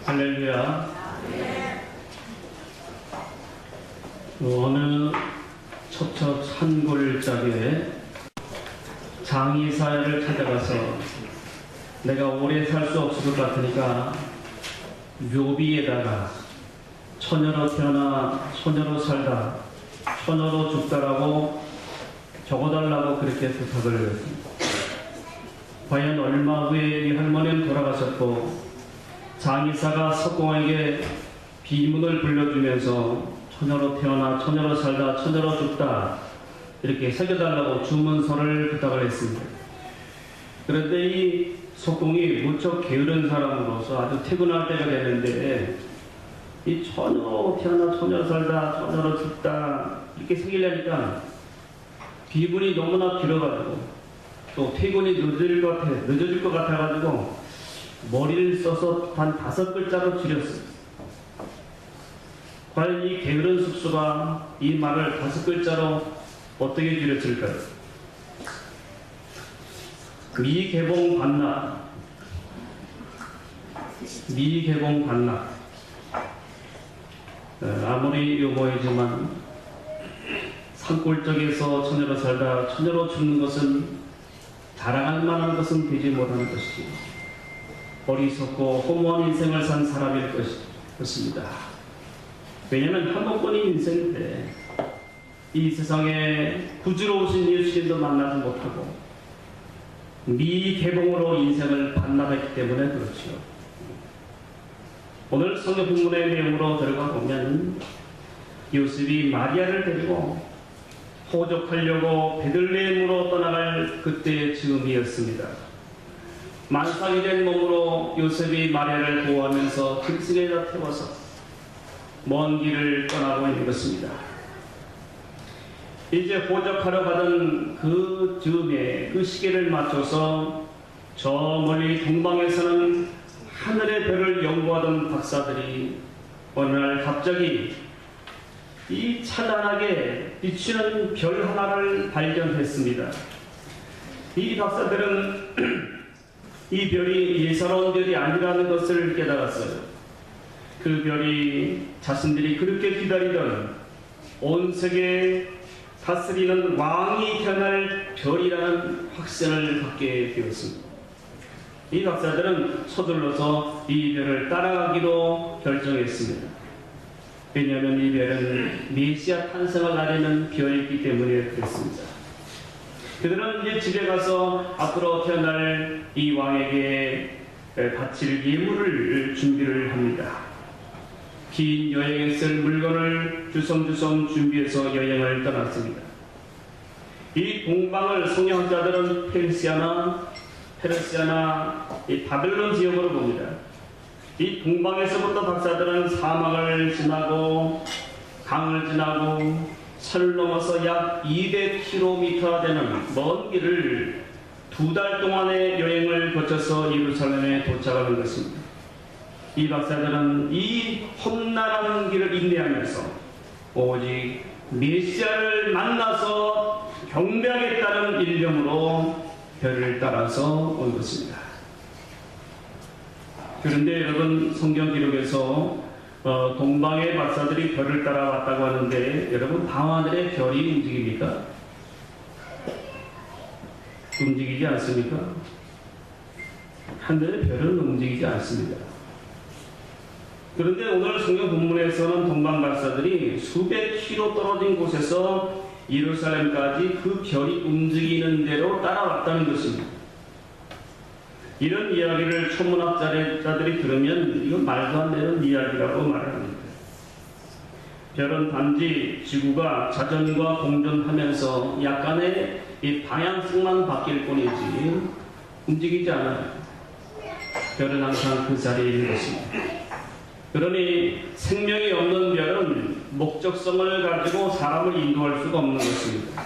할렐루야. 어느 첩첩 산골짜기에 장의사를 찾아가서 내가 오래 살 수 없을 것 같으니까 묘비에다가 처녀로 태어나 처녀로 살다 처녀로 죽다라고 적어달라고 그렇게 부탁을 했습니다. 과연 얼마 후에 이 할머니는 돌아가셨고 장의사가 석공에게 비문을 불러주면서 처녀로 태어나 처녀로 살다 처녀로 죽다 이렇게 새겨달라고 주문서를 부탁을 했습니다. 그런데 이 석공이 무척 게으른 사람으로서 아주 퇴근할 때가 되는데 이 처녀로 태어나 처녀로 살다 처녀로 죽다 이렇게 새기려니까 비문이 너무나 길어가지고 또 퇴근이 늦어질 것 같아가지고 머리를 써서 단 5글자로 줄였어요. 과연 이 게으른 숙소가 이 말을 5글자로 어떻게 줄였을까요? 미개봉 반납. 미개봉 반납. 아무리 요모이지만 산골짜기에서 처녀로 살다 처녀로 죽는 것은 자랑할 만한 것은 되지 못하는 것이지 어리석고 허무한 인생을 산 사람일 것입니다. 왜냐하면 한 번뿐인 인생인데 이 세상에 부지러우신 예수님도 만나지 못하고 미개봉으로 인생을 반납했기 때문에 그렇죠. 오늘 성경 본문의 내용으로 들어가 보면 요셉이 마리아를 데리고 호적하려고 베들레헴으로 떠나갈 그때의 즈음이었습니다. 만삭이 된 몸으로 요셉이 마리아를 보호하면서 짐승에다 태워서 먼 길을 떠나고 있는 것입니다. 이제 호적하러 가던 그 즈음에 그 시계를 맞춰서 저 멀리 동방에서는 하늘의 별을 연구하던 박사들이 어느 날 갑자기 이 찬란하게 비추는 별 하나를 발견했습니다. 이 박사들은 이 별이 예사로운 별이 아니라는 것을 깨달았어요. 그 별이 자신들이 그렇게 기다리던 온 세계에 다스리는 왕이 태어날 별이라는 확신을 갖게 되었습니다. 이 박사들은 서둘러서 이 별을 따라가기로 결정했습니다. 왜냐하면 이 별은 메시아 탄생을 알리는 별이기 때문에 그랬습니다. 그들은 이제 집에 가서 앞으로 태어날 이 왕에게 바칠 예물을 준비를 합니다. 긴 여행에 쓸 물건을 주섬주섬 준비해서 여행을 떠났습니다. 이 동방을 성경학자들은 페르시아나 이 바벨론 지역으로 봅니다. 이 동방에서부터 박사들은 사막을 지나고 강을 지나고 산을 넘어서 약 200km 되는 먼 길을 2달 동안의 여행을 거쳐서 예루살렘에 도착하는 것입니다. 이 박사들은 이 험난한 길을 인내하면서 오직 메시아를 만나서 경배하겠다는 일념으로 별을 따라서 온 것입니다. 그런데 여러분 성경 기록에서 동방의 박사들이 별을 따라왔다고 하는데 여러분 밤하늘에 별이 움직입니까? 움직이지 않습니까? 하늘의 별은 움직이지 않습니다. 그런데 오늘 성경 본문에서는 동방 박사들이 수백 킬로 떨어진 곳에서 예루살렘까지 그 별이 움직이는 대로 따라왔다는 것입니다. 이런 이야기를 천문학자들이 들으면 이건 말도 안 되는 이야기라고 말합니다. 별은 단지 지구가 자전과 공전하면서 약간의 이 방향성만 바뀔 뿐이지 움직이지 않아요. 별은 항상 그 자리에 있는 것입니다. 그러니 생명이 없는 별은 목적성을 가지고 사람을 인도할 수가 없는 것입니다.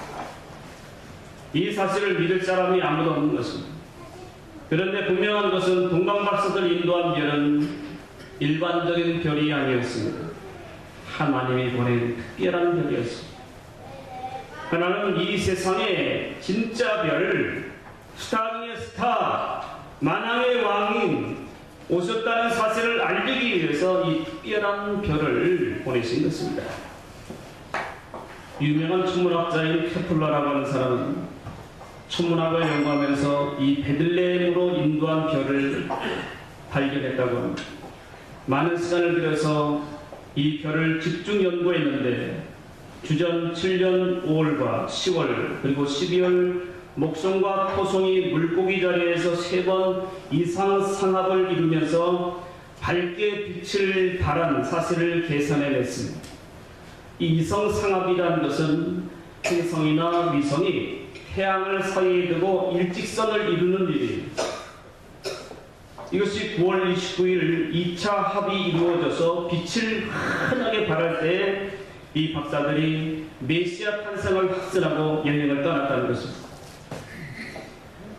이 사실을 믿을 사람이 아무도 없는 것입니다. 그런데 분명한 것은 동방 박사들 인도한 별은 일반적인 별이 아니었습니다. 하나님이 보낸 특별한 별이었습니다. 하나는 이 세상의 진짜 별, 스타 중의 스타, 만왕의 왕인 오셨다는 사실을 알리기 위해서 이 특별한 별을 보내신 것입니다. 유명한 천문학자인 케플러라고 하는 사람은 천문학을 연구하면서 이 베들레헴으로 인도한 별을 발견했다고 합니다. 많은 시간을 들여서 이 별을 집중 연구했는데 주전 7년 5월과 10월 그리고 12월 목성과 토성이 물고기 자리에서 3번 이상 상합을 이루면서 밝게 빛을 발한 사실을 계산해냈습니다. 이 이성 상합이라는 것은 행성이나 위성이 태양을 사이에 두고 일직선을 이루는 일입니다. 이것이 9월 29일 2차 합이 이루어져서 빛을 환하게 발할 때 이 박사들이 메시아 탄생을 확신하고 여행을 떠났다는 것입니다.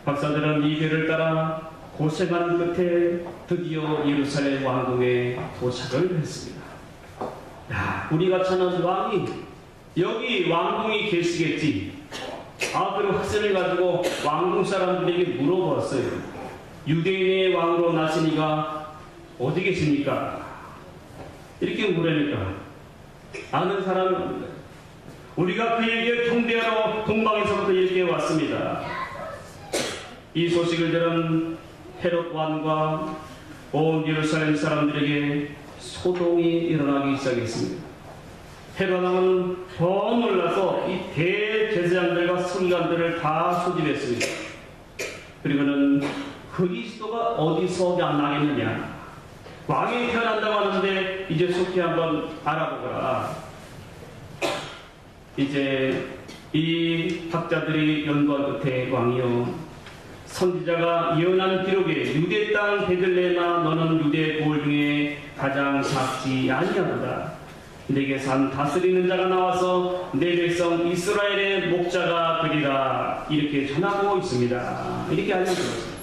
박사들은 이 별을 따라 고생한 끝에 드디어 예루살렘 왕궁에 도착을 했습니다. 야, 우리가 찾는 왕이 여기 왕궁이 계시겠지. 그런 확신을 가지고 왕궁 사람들에게 물어보았어요. 유대인의 왕으로 나시니가 어디 계십니까? 이렇게 물으니까 아는 사람입니다. 우리가 그에게 경배하러 동방에서부터 이렇게 왔습니다. 이 소식을 들은 헤롯 왕과 온 예루살렘 사람들에게 소동이 일어나기 시작했습니다. 헤롯 왕은 더 놀라서 이 대제사장들과 서기관들을 다 소집했습니다. 그리고는 그리스도가 어디서 나겠느냐, 왕이 태어난다고 하는데 이제 속히 한번 알아보거라. 이제 이 학자들이 연구한 끝에 왕이여, 선지자가 예언한 기록에 유대 땅 베들레헴아 너는 유대 고을 중에 가장 작지 아니하도다. 내게 산 다스리는 자가 나와서 내 백성 이스라엘의 목자가 되리라. 이렇게 전하고 있습니다. 이렇게 알려주었습니다.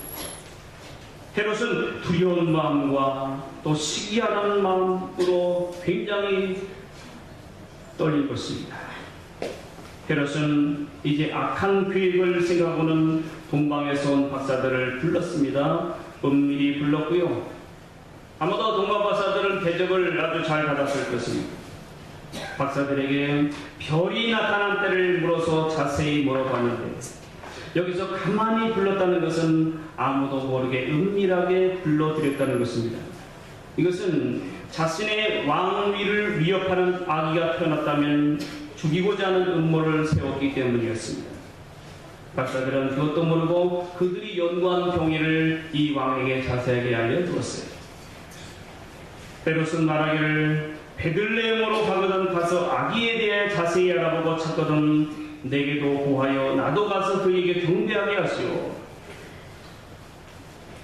헤롯은 두려운 마음과 또 시기하는 마음으로 굉장히 떨릴 것입니다. 헤롯은 이제 악한 계획을 생각하고는 동방에서 온 박사들을 불렀습니다. 은밀히 불렀고요. 아마도 동방 박사들은 대접을 아주 잘 받았을 것입니다. 박사들에게 별이 나타난 때를 물어서 자세히 물어봤는데 여기서 가만히 불렀다는 것은 아무도 모르게 은밀하게 불러드렸다는 것입니다. 이것은 자신의 왕위를 위협하는 아기가 태어났다면 죽이고자 하는 음모를 세웠기 때문이었습니다. 박사들은 그것도 모르고 그들이 연구한 경위를 이 왕에게 자세하게 알려주었어요. 헤롯은 말하기를 베들레헴으로 가거든 가서 아기에 대해 자세히 알아보고 찾거든 내게도 고하여 나도 가서 그에게 경배하게 하시오.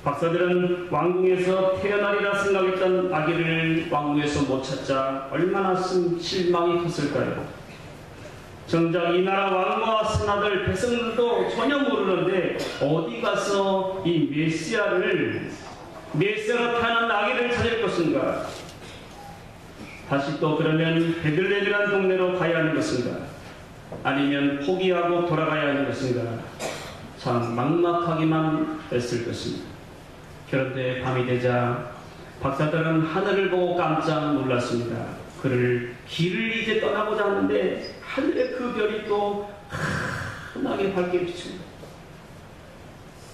박사들은 왕궁에서 태어나리라 생각했던 아기를 왕궁에서 못 찾자 얼마나 실망이 컸을까요? 정작 이 나라 왕과 신하들 백성들도 전혀 모르는데 어디 가서 이 메시아로 태어난 아기를 찾을 것인가? 다시 또 그러면 베들레헴이라는 동네로 가야 하는 것인가? 아니면 포기하고 돌아가야 하는 것인가? 참 막막하기만 했을 것입니다. 그런데 밤이 되자 박사들은 하늘을 보고 깜짝 놀랐습니다. 길을 이제 떠나고자 하는데 하늘의 그 별이 또 환하게 밝게 비춥니다.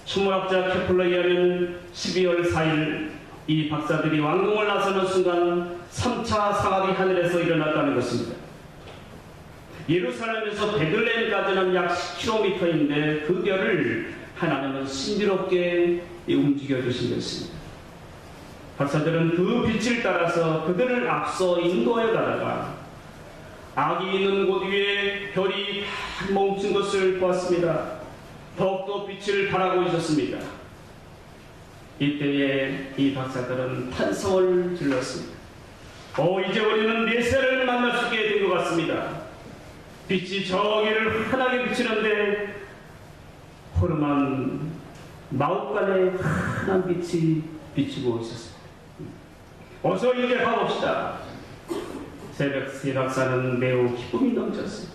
천문학자 케플러에 의하면 12월 4일 이 박사들이 왕궁을 나서는 순간 3차 상합이 하늘에서 일어났다는 것입니다. 예루살렘에서 베들레헴까지는 약 10km인데 그 별을 하나님은 신비롭게 움직여 주신 것입니다. 박사들은 그 빛을 따라서 그들을 앞서 인도해 가다가 아기 있는 곳 위에 별이 다 멈춘 것을 보았습니다. 더욱더 빛을 발하고 있었습니다. 이때에 이 박사들은 탄성을 질렀습니다. 이제 우리는 메시아를 만날 수 있게 된 것 같습니다. 빛이 저기를 환하게 비치는데 호름한 마옥간에 환한 빛이 비치고 있었습니다. 어서 이제 가봅시다. 새벽 세 박사는 매우 기쁨이 넘쳤습니다.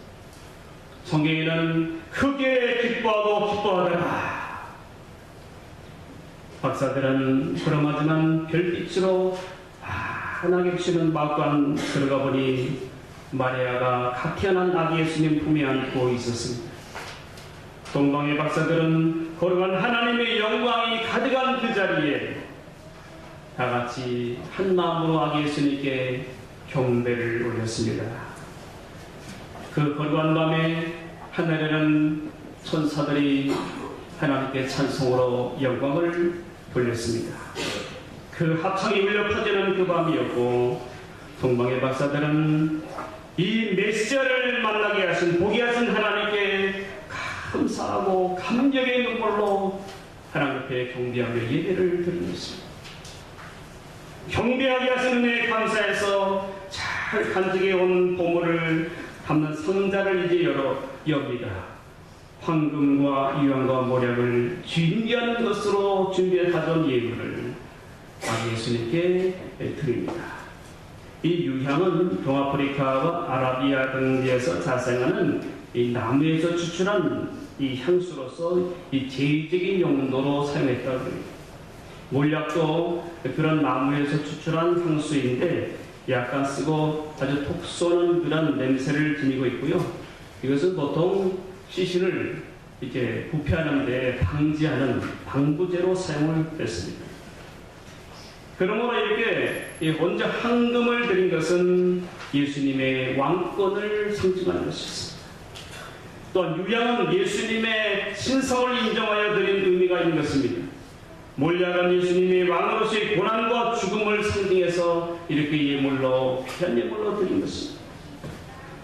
성경에는 크게 기뻐하고 기뻐하다가 박사들은 그럼하지만 별빛으로 환하게 비추는 마구간 들어가 보니 마리아가 갓 태어난 아기 예수님 품에 안고 있었습니다. 동방의 박사들은 거룩한 하나님의 영광이 가득한 그 자리에 다 같이 한 마음으로 아기 예수님께 경배를 올렸습니다. 그 거룩한 밤에 하늘에는 천사들이 하나님께 찬송으로 영광을 돌렸습니다. 그 합창이 울려 퍼지는 그 밤이었고, 동방의 박사들은 이 메시아를 만나게 하신 복이 하신 하나님께 감사하고 감격의 눈물로 하나님 앞에 경배하며 예배를 드리고 있습니다. 경배하게 하신 은혜에 감사해서 잘 간직해 온 보물을 담는 상자를 이제 엽니다. 황금과 유황과 모략을 진귀한 것으로 준비해 가져온 예물을 아기 예수님께 드립니다. 이 유향은 동아프리카와 아라비아 등지에서 자생하는 이 나무에서 추출한 이 향수로서 이 제의적인 용도로 사용했다고 합니다. 몰약도 그런 나무에서 추출한 향수인데 약간 쓰고 아주 톡 쏘는 그런 냄새를 지니고 있고요. 이것은 보통 시신을 이제 부패하는 데 방지하는 방부제로 사용을 했습니다. 그러므로 이렇게 혼자 황금을 드린 것은 예수님의 왕권을 상징하는 것이었습니다. 또한 유향은 예수님의 신성을 인정하여 드린 의미가 있는 것입니다. 몰약은 예수님의 왕으로서의 고난과 죽음을 상징해서 이렇게 예물로, 귀한 예물로 드린 것입니다.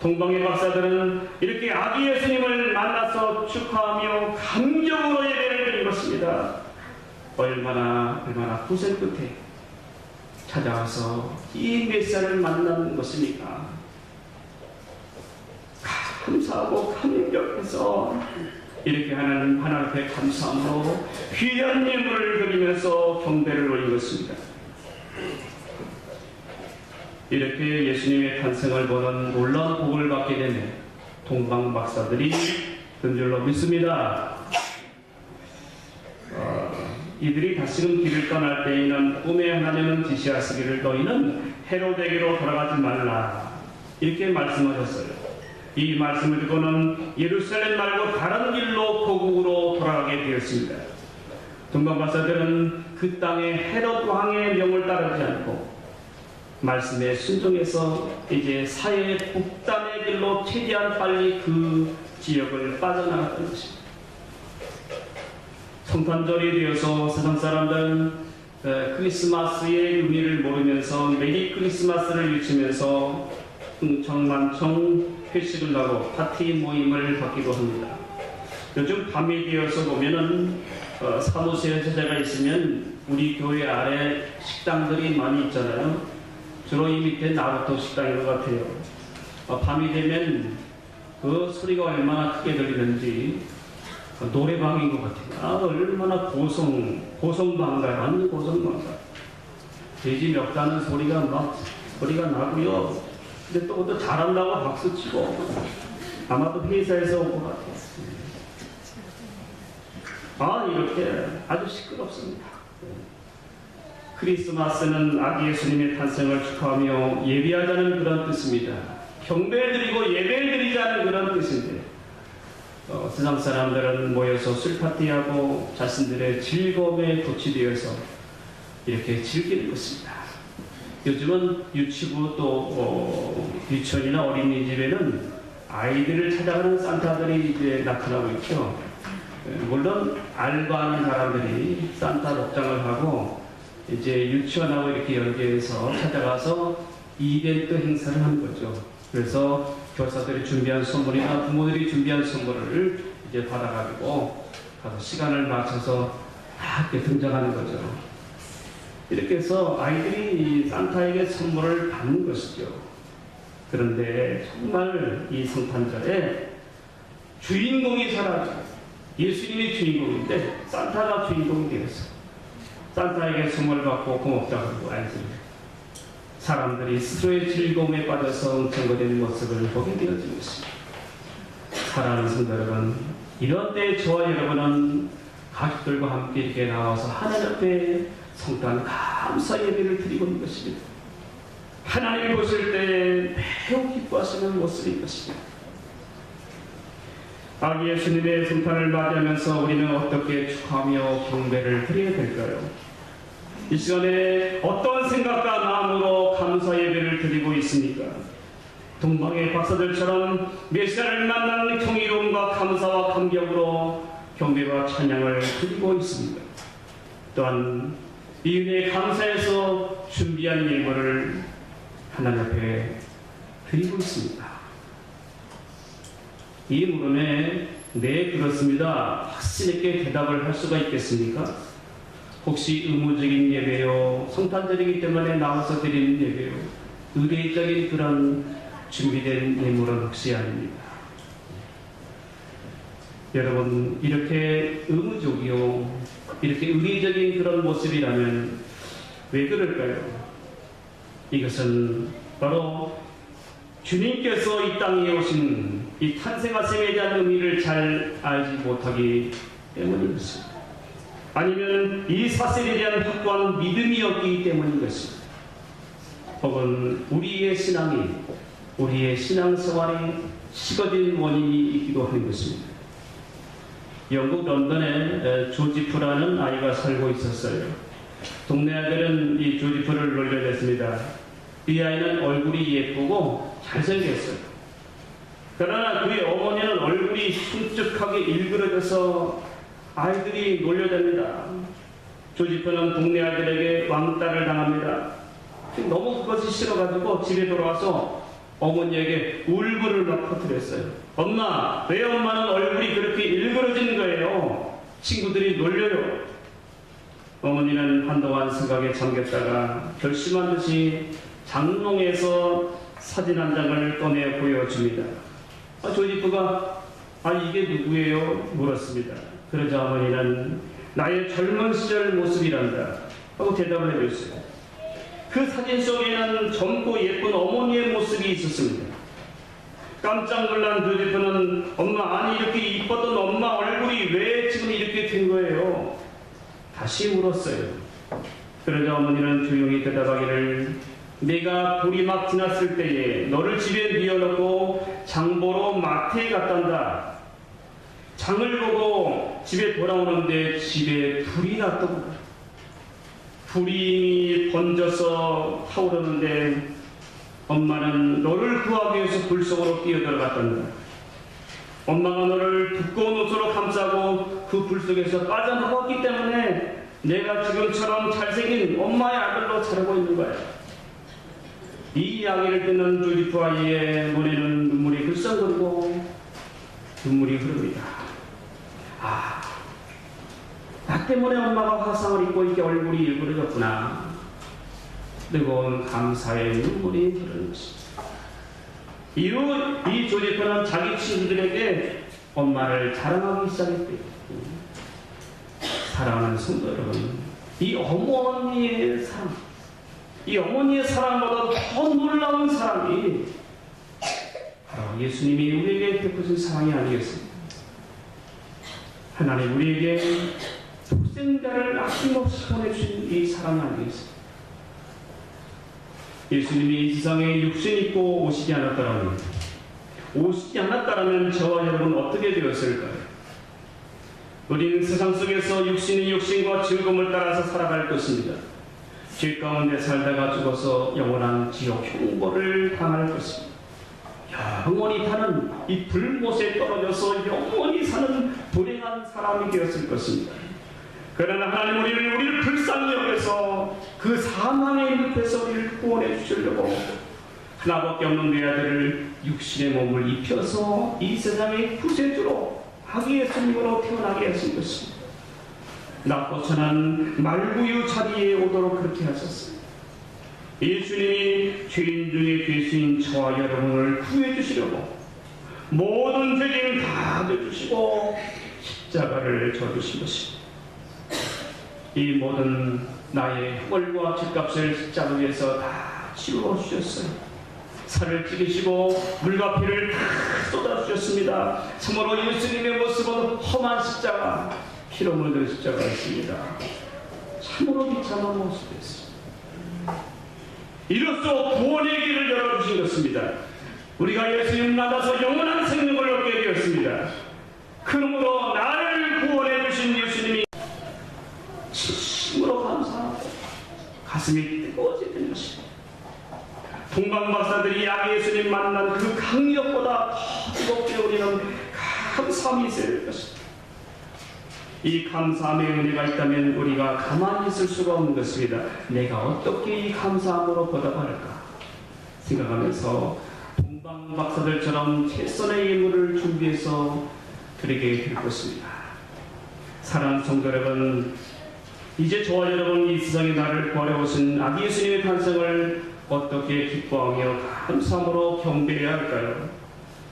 동방의 박사들은 이렇게 아기 예수님을 만나서 축하하며 감격으로 예배를 드린 것입니다. 얼마나 고생 끝에 찾아와서 이 메시아를 만난 것입니까? 감사하고 감격해서 이렇게 하나님 앞에 감사함으로 귀한 예물을 드리면서 경배를 올린 것입니다. 이렇게 예수님의 탄생을 보는 놀라운 복을 받게 되며 동방 박사들이 든 줄로 믿습니다. 이들이 다시금 길을 떠날 때에는 꿈에 하나님은 지시하시기를 너희는 헤로데게로 돌아가지 말라 이렇게 말씀하셨어요. 이 말씀을 듣고는 예루살렘 말고 다른 길로 고국으로 돌아가게 되었습니다. 동방 박사들은 그 땅의 헤롯 왕의 명을 따르지 않고 말씀에 순종해서 이제 사회의 북단의 길로 최대한 빨리 그 지역을 빠져나갔던 것입니다. 성탄절이 되어서 세상 사람들은 크리스마스의 의미를 모르면서 메리 크리스마스를 외치면서 흥청만청 회식을 하고 파티 모임을 갖기도 합니다. 요즘 밤이 되어서 보면은 사무실에서 제가 있으면 우리 교회 아래 식당들이 많이 있잖아요. 주로 이 밑에 나루토 식당인 것 같아요. 밤이 되면 그 소리가 얼마나 크게 들리는지 노래방인 것 같아요. 얼마나 고성방가요. 완전 고성방가. 돼지 멱다는 소리가 나고요. 근데 또 그것도 잘한다고 박수치고 아마도 회사에서 온 것 같아요. 이렇게 아주 시끄럽습니다. 크리스마스는 아기 예수님의 탄생을 축하하며 예배하자는 그런 뜻입니다. 경배를 드리고 예배를 드리자는 그런 뜻인데 세상 사람들은 모여서 술파티하고 자신들의 즐거움에 도취되어서 이렇게 즐기는 것입니다. 요즘은 유치부 또 유치원이나 어린이집에는 아이들을 찾아가는 산타들이 이제 나타나고 있죠. 물론 알바하는 사람들이 산타 복장을 하고 이제 유치원하고 이렇게 연계해서 찾아가서 이벤트 행사를 하는 거죠. 그래서 교사들이 준비한 선물이나 부모들이 준비한 선물을 이제 받아가지고 가서 시간을 맞춰서 다 이렇게 등장하는 거죠. 이렇게 해서 아이들이 이 산타에게 선물을 받는 것이죠. 그런데 정말 이 성탄절에 주인공이 사라져요. 예수님이 주인공인데 산타가 주인공이 되었어요. 산타에게 선물을 받고 고맙다고 알겠습니다. 사람들이 스스로의 즐거움에 빠져서 엉청거리는 모습을 보게 되어지고 있습니다. 사랑하는 성도 여러분, 이런 때 저와 여러분은 가족들과 함께 이렇게 나와서 하나님 앞에 성탄 감사 예배를 드리고 있는 것입니다. 하나님을 보실 때 매우 기뻐하시는 모습인 것입니다. 아기 예수님의 성탄을 맞이하면서 우리는 어떻게 축하하며 경배를 드려야 될까요? 이 시간에 어떤 생각과 마음으로 감사 예배를 드리고 있습니까? 동방의 박사들처럼 메시아를 만난 경이로움과 감사와 감격으로 경배와 찬양을 드리고 있습니다. 또한 이 은혜에 감사해서 준비한 예물을 하나님 앞에 드리고 있습니다. 이 물음에 네 그렇습니다 확신 있게 대답을 할 수가 있겠습니까? 혹시 의무적인 예배요, 성탄절이기 때문에 나와서 드리는 예배요, 의례적인 그런 준비된 예물은 혹시 아닙니다. 여러분, 이렇게 의무적이요, 이렇게 의례적인 그런 모습이라면 왜 그럴까요? 이것은 바로 주님께서 이 땅에 오신 이 탄생하심에 대한 의미를 잘 알지 못하기 때문인 것입니다. 아니면 이 사실에 대한 확고한 믿음이 없기 때문인 것입니다. 혹은 우리의 신앙이, 우리의 신앙생활이 식어진 원인이 있기도 하는 것입니다. 영국 런던에 조지프라는 아이가 살고 있었어요. 동네 아들은 이 조지프를 놀려댔습니다. 이 아이는 얼굴이 예쁘고 잘생겼어요. 그러나 그의 어머니는 얼굴이 흉측하게 일그러져서 아이들이 놀려댑니다. 조지프는 동네 아들에게 왕따를 당합니다. 너무 그것이 싫어가지고 집에 돌아와서 어머니에게 울분을 막 퍼뜨렸어요. 엄마, 왜 엄마는 얼굴이 그렇게 일그러진 거예요? 친구들이 놀려요. 어머니는 한동안 생각에 잠겼다가 결심한 듯이 장롱에서 사진 한 장을 꺼내 보여줍니다. 조지프가 이게 누구예요? 물었습니다. 그러자 어머니는 나의 젊은 시절 모습이란다 하고 대답을 해줬어요. 그 사진 속에는 젊고 예쁜 어머니의 모습이 있었습니다. 깜짝 놀란 조지프는 엄마, 아니 이렇게 이뻤던 엄마 얼굴이 왜 지금 이렇게 된 거예요? 다시 물었어요. 그러자 어머니는 조용히 대답하기를 내가 불이 막 지났을 때에 너를 집에 뉘어놓고 장보러 마트에 갔단다. 장을 보고 집에 돌아오는데 집에 불이 났더구나. 불이 번져서 타오르는데 엄마는 너를 구하기 위해서 불 속으로 뛰어들어갔단다. 엄마가 너를 두꺼운 옷으로 감싸고 그 불 속에서 빠져나갔기 때문에 내가 지금처럼 잘생긴 엄마의 아들로 자라고 있는 거야. 이 이야기를 듣는 조지프 아이의 눈에는 눈물이 글썽거리고 눈물이 흐릅니다. 나 때문에 엄마가 화상을 입고 이렇게 얼굴이 일그러졌구나. 뜨거운 감사의 눈물이 흐르는 것입니다. 이후 이 조지프는 자기 친구들에게 엄마를 자랑하기 시작했대요. 사랑하는 성도 여러분, 이 어머니의 사랑, 이 어머니의 사랑보다 더 놀라운 사랑이 바로 예수님이 우리에게 베푸신 사랑이 아니겠습니까? 하나님 우리에게 독생자를 아낌없이 보내주신 이 사랑이 아니겠습니까? 예수님이 이 세상에 육신 입고 오시지 않았다라면 저와 여러분 어떻게 되었을까요? 우리는 세상 속에서 육신이 육신과 즐거움을 따라서 살아갈 것입니다. 죄 가운데 살다가 죽어서 영원한 지옥 형벌을 당할 것입니다. 영원히 타는 이 불못에 떨어져서 영원히 사는 불행한 사람이 되었을 것입니다. 그러나 하나님 우리를 불쌍히 여겨서 그 사망의 늪에서 우리를 구원해 주시려고 하나밖에 없는 내 아들을 육신의 몸을 입혀서 이 세상의 구세주로 아기 예수님으로 태어나게 하신 것입니다. 낮고 천한 말구유 자리에 오도록 그렇게 하셨습니다. 예수님이 죄인 중에 죄수인 저와 여러분을 구해 주시려고 모든 죄를 다 져주시고 십자가를 져주신 것입니다. 이 모든 나의 혈과 죗값을 십자가 위에서 다 치루어 주셨어요. 살을 찌르시고 물과 피를 다 쏟아 주셨습니다. 참으로 예수님의 모습은 험한 십자가, 피로 물든 십자가가 있습니다. 참으로 비참한 모습이었습니다. 이로써 구원의 길을 열어주신 것입니다. 우리가 예수님 만나서 영원한 생명을 얻게 되었습니다. 그러므로 나를 구원해 주신 예수님이 진심으로 감사하고 가슴이 뜨거워지는 것입니다. 동방박사들이 약 예수님 만난 그 강력보다 더 뜨겁게 우리는 감사함이 있어야 될 것입니다. 이 감사함의 은혜가 있다면 우리가 가만히 있을 수가 없는 것입니다. 내가 어떻게 이 감사함으로 보답할까 생각하면서 동방박사들처럼 최선의 예물을 준비해서 드리게 될 것입니다. 사랑하는 성도 여러분, 이제 저와 여러분 이 세상에 나를 구하려 오신 아기 예수님의 탄생을 어떻게 기뻐하며 감사함으로 경배해야 할까요?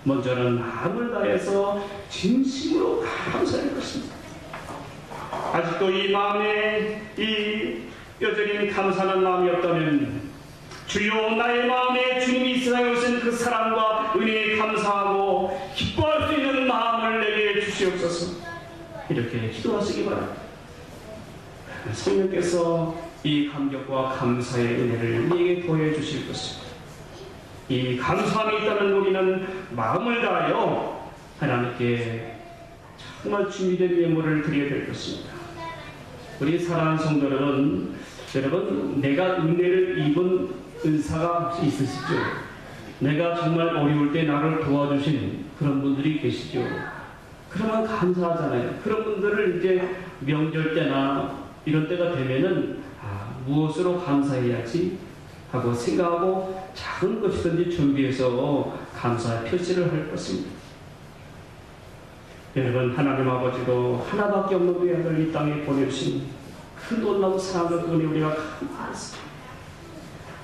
먼저는 마음을 다해서 진심으로 감사할 것입니다. 아직도 이 마음에 이 여전히 감사하는 마음이 없다면 주여 나의 마음에 주님이 이 세상에 오신 그 사랑과 은혜에 감사하고 기뻐할 수 있는 마음을 내게 주시옵소서. 이렇게 기도하시기 바랍니다. 성령께서 이 감격과 감사의 은혜를 우리에게 더해 주실 것입니다. 이 감사함이 있다면 우리는 마음을 다하여 하나님께 정말 준비된 예물을 드려야 될 것입니다. 우리 사랑하는 성도들은 여러분, 내가 은혜를 입은 은사가 혹시 있으시죠? 내가 정말 어려울 때 나를 도와주신 그런 분들이 계시죠? 그러면 감사하잖아요. 그런 분들을 이제 명절 때나 이런 때가 되면은 무엇으로 감사해야지 하고 생각하고 작은 것이든지 준비해서 감사의 표시를 할 것입니다. 여러분, 하나님 아버지도 하나밖에 없는 그 아들 이 땅에 보내주신 그 놀라운 사랑을 그분이 우리가 감사했습니다.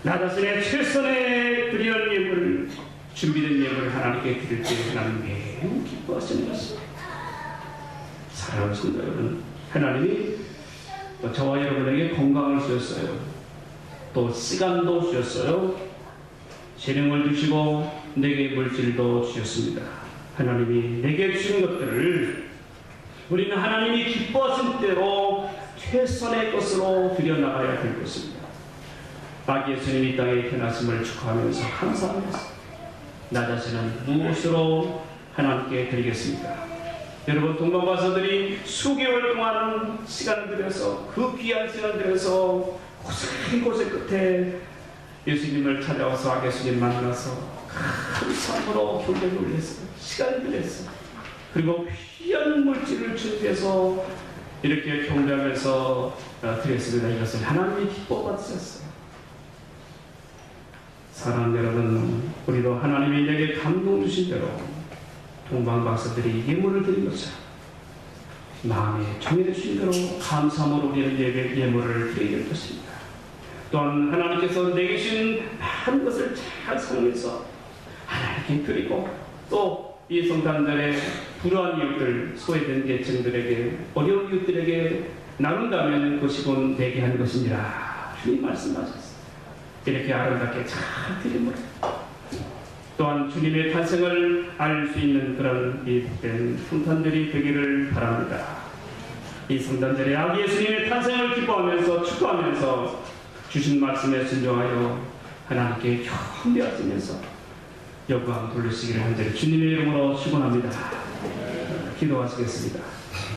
나 자신의 최선의 드리는 예물을, 준비된 예물을 하나님께 드릴 때 하나님 매우 기뻐하시는 것입니다. 사랑하는 성도 여러분, 하나님이 저와 여러분에게 건강을 주셨어요. 또 시간도 주셨어요. 재능을 주시고 내게 물질도 주셨습니다. 하나님이 내게 주신 것들을 우리는 하나님이 기뻐하신 대로 최선의 것으로 드려나가야 될 것입니다. 아기 예수님이 이 땅에 태어나심을 축하하면서 감사합니다. 나 자신은 무엇으로 하나님께 드리겠습니까? 여러분, 동방박사들이 수개월 동안 시간을 들여서 그 귀한 시간을 들여서 고생 끝에 예수님을 찾아와서 아기 예수님 만나서 감사함으로 경배를 올렸어요. 시간을 들였어요. 그리고 귀한 물질을 준비해서 이렇게 경배하면서 드렸습니다. 이것을 하나님이 기뻐 받으셨어요. 사랑하는 여러분, 우리도 하나님이 내게 감동 주신 대로 동방박사들이 예물을 드린 것처럼 마음에 정해 주신 대로 감사함으로 우리는 예물을 드려야 될 것입니다. 또한 하나님께서 내게 주신 많은 것을 잘 사용해서 하나님께 드리고 또 이 성탄절에 불우한 이웃들, 소외된 계층들에게, 어려운 이웃들에게 나눈다면 그것이 곧 내게 한 것이니라 주님 말씀하셨습니다. 이렇게 아름답게 잘 드림으로 또한 주님의 탄생을 알 수 있는 그런 이 복된 성탄절이 되기를 바랍니다. 이 성탄절에 아기 예수님의 탄생을 기뻐하면서 축하하면서 주신 말씀에 순종하여 하나님께 경배하시면서 영광 돌리시기를 간절히 주님의 이름으로 축원합니다. 기도하시겠습니다.